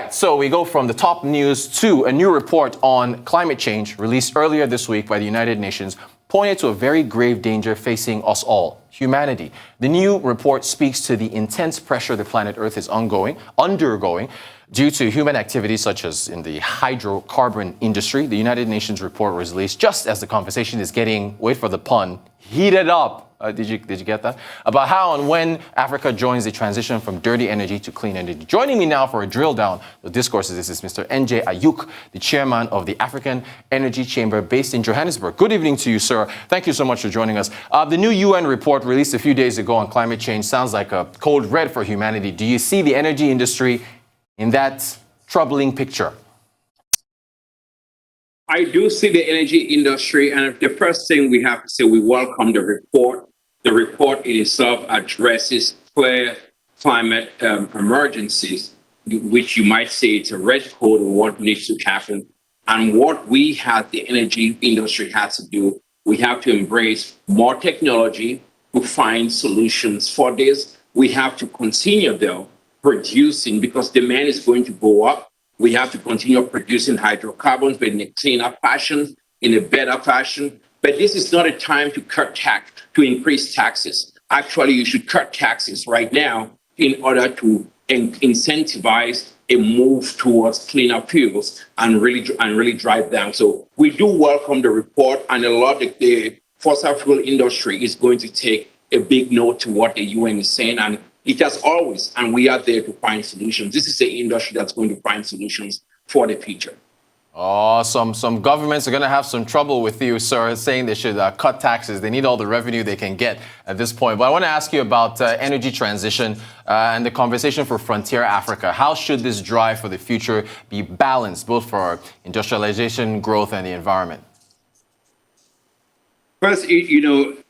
right, so we go from the top news to a new report on climate change released earlier this week by the United Nations, pointed to a very grave danger facing us all, humanity. The new report speaks to the intense pressure the planet Earth is undergoing due to human activities such as in the hydrocarbon industry. The United Nations report was released just as the conversation is getting, wait for the pun, heated up. Did you get that? About how and when Africa joins the transition from dirty energy to clean energy. Joining me now for a drill down the discourses, this is Mr. NJ Ayuk, the chairman of the African Energy Chamber based in Johannesburg. Good evening to you, sir. Thank you so much for joining us. The new UN report released a few days ago on climate change sounds like a code red for humanity. Do you see the energy industry in that troubling picture? I do see the energy industry, and the first thing we have to say, we welcome the report. The report in itself addresses clear climate emergencies, which you might say it's a red code of what needs to happen. And what we have, the energy industry has to do, we have to embrace more technology to find solutions for this. We have to continue, though, producing because demand is going to go up. We have to continue producing hydrocarbons, but in a cleaner fashion, in a better fashion. But this is not a time to cut tax, to increase taxes. Actually, you should cut taxes right now in order to incentivize a move towards cleaner fuels and really drive down. So we do welcome the report, and a lot of the fossil fuel industry is going to take a big note to what the UN is saying, and it has always, and we are there to find solutions. This is the industry that's going to find solutions for the future. Oh, some governments are going to have some trouble with you, sir, saying they should cut taxes. They need all the revenue they can get at this point. But I want to ask you about energy transition and the conversation for Frontier Africa. How should this drive for the future be balanced, both for industrialization, growth, and the environment? First,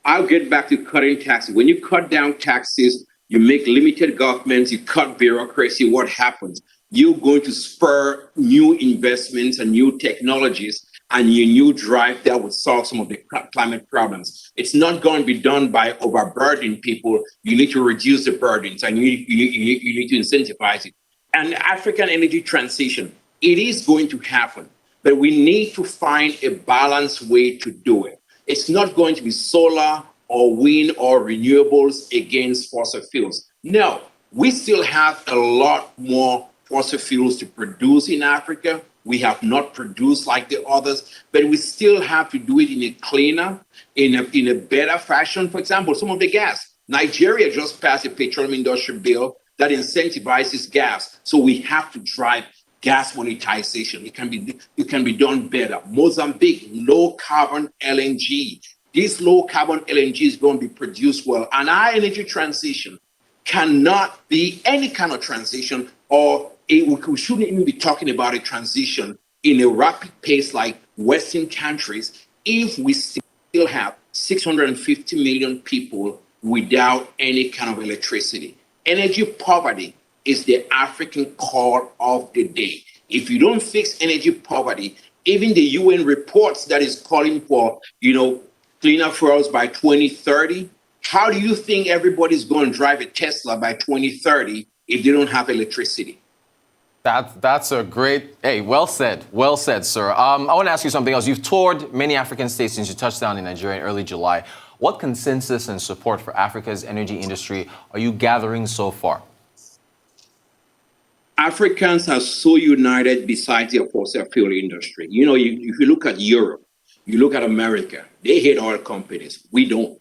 I'll get back to cutting taxes. When you cut down taxes, you make limited governments, you cut bureaucracy, what happens? You're going to spur new investments and new technologies and your new drive that will solve some of the climate problems. It's not going to be done by overburdening people. You need to reduce the burdens and you need to incentivize it. And African energy transition, it is going to happen, but we need to find a balanced way to do it. It's not going to be solar or wind or renewables against fossil fuels. No, we still have a lot more fossil fuels to produce in Africa. We have not produced like the others, but we still have to do it in a cleaner, in a better fashion. For example, some of the gas. Nigeria just passed a petroleum industry bill that incentivizes gas. So we have to drive gas monetization. It can be done better. Mozambique, low carbon LNG. This low carbon LNG is going to be produced well. And our energy transition cannot be any kind of transition, or we shouldn't even be talking about a transition in a rapid pace like Western countries if we still have 650 million people without any kind of electricity. Energy poverty is the African call of the day. If you don't fix energy poverty, even the UN reports that is calling for, cleaner fuels by 2030, how do you think everybody's going to drive a Tesla by 2030 if they don't have electricity? That's a great, well said, sir. I want to ask you something else. You've toured many African states since you touched down in Nigeria in early July. What consensus and support for Africa's energy industry are you gathering so far? Africans are so united besides the fossil fuel industry. If you look at Europe, you look at America, they hate oil companies. We don't.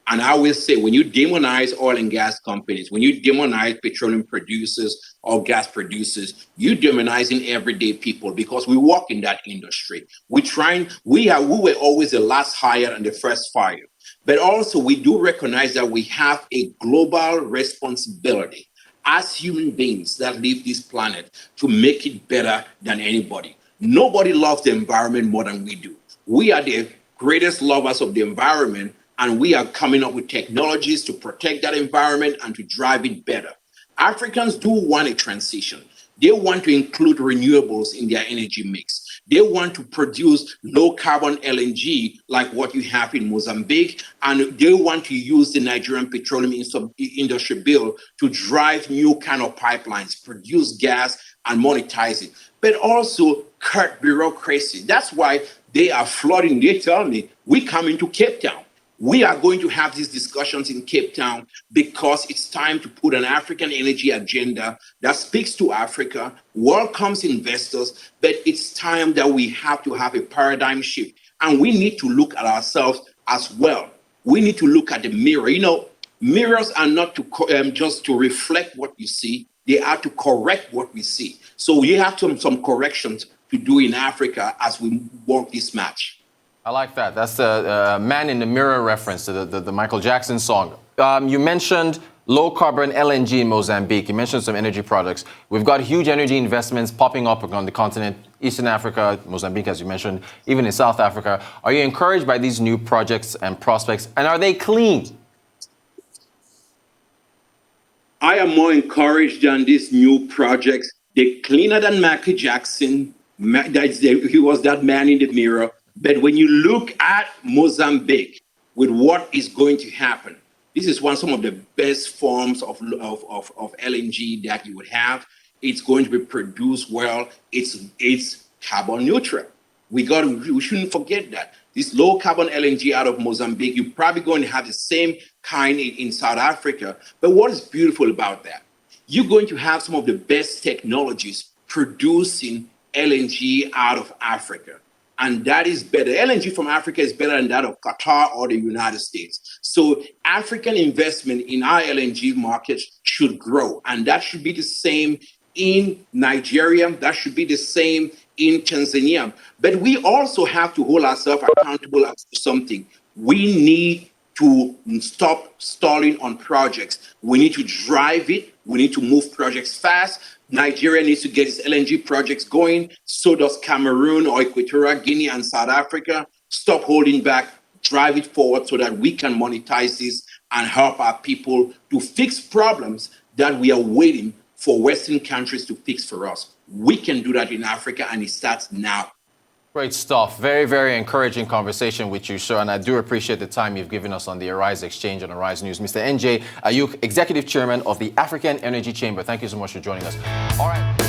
And I always say, when you demonize oil and gas companies, when you demonize petroleum producers or gas producers, you're demonizing everyday people because we work in that industry. We were always the last hired and the first fired. But also we do recognize that we have a global responsibility as human beings that live this planet to make it better than anybody. Nobody loves the environment more than we do. We are the greatest lovers of the environment, and we are coming up with technologies to protect that environment and to drive it better. Africans do want a transition. They want to include renewables in their energy mix. They want to produce low carbon LNG like what you have in Mozambique, and they want to use the Nigerian petroleum industry bill to drive new kind of pipelines, produce gas and monetize it, but also cut bureaucracy. That's why they are flooding. They tell me, we come into Cape Town. We are going to have these discussions in Cape Town because it's time to put an African energy agenda that speaks to Africa, welcomes investors, but it's time that we have to have a paradigm shift. And we need to look at ourselves as well. We need to look at the mirror. You know, mirrors are not to just to reflect what you see, they are to correct what we see. So we have some corrections to do in Africa as we work this match. I like that. That's the man in the mirror reference to the Michael Jackson song. You mentioned low carbon LNG in Mozambique. You mentioned some energy products. We've got huge energy investments popping up on the continent, Eastern Africa, Mozambique, as you mentioned, even in South Africa. Are you encouraged by these new projects and prospects? And are they clean? I am more encouraged than these new projects. They're cleaner than Michael Jackson. He was that man in the mirror. But when you look at Mozambique with what is going to happen, this is some of the best forms of LNG that you would have. It's going to be produced well. It's carbon neutral. We shouldn't forget that. This low carbon LNG out of Mozambique, you're probably going to have the same kind in South Africa. But what is beautiful about that? You're going to have some of the best technologies producing LNG out of Africa. And that is better. LNG from Africa is better than that of Qatar or the United States. So African investment in our LNG markets should grow. And that should be the same in Nigeria. That should be the same in Tanzania. But we also have to hold ourselves accountable to something. We need to stop stalling on projects. We need to drive it. We need to move projects fast. Nigeria needs to get its LNG projects going. So does Cameroon or Equatorial Guinea and South Africa. Stop holding back, drive it forward so that we can monetize this and help our people to fix problems that we are waiting for Western countries to fix for us. We can do that in Africa, and it starts now. Great stuff. Very, very encouraging conversation with you, sir. And I do appreciate the time you've given us on the ARISE Exchange and ARISE News. Mr. NJ Ayuk, Executive Chairman of the African Energy Chamber. Thank you so much for joining us. All right.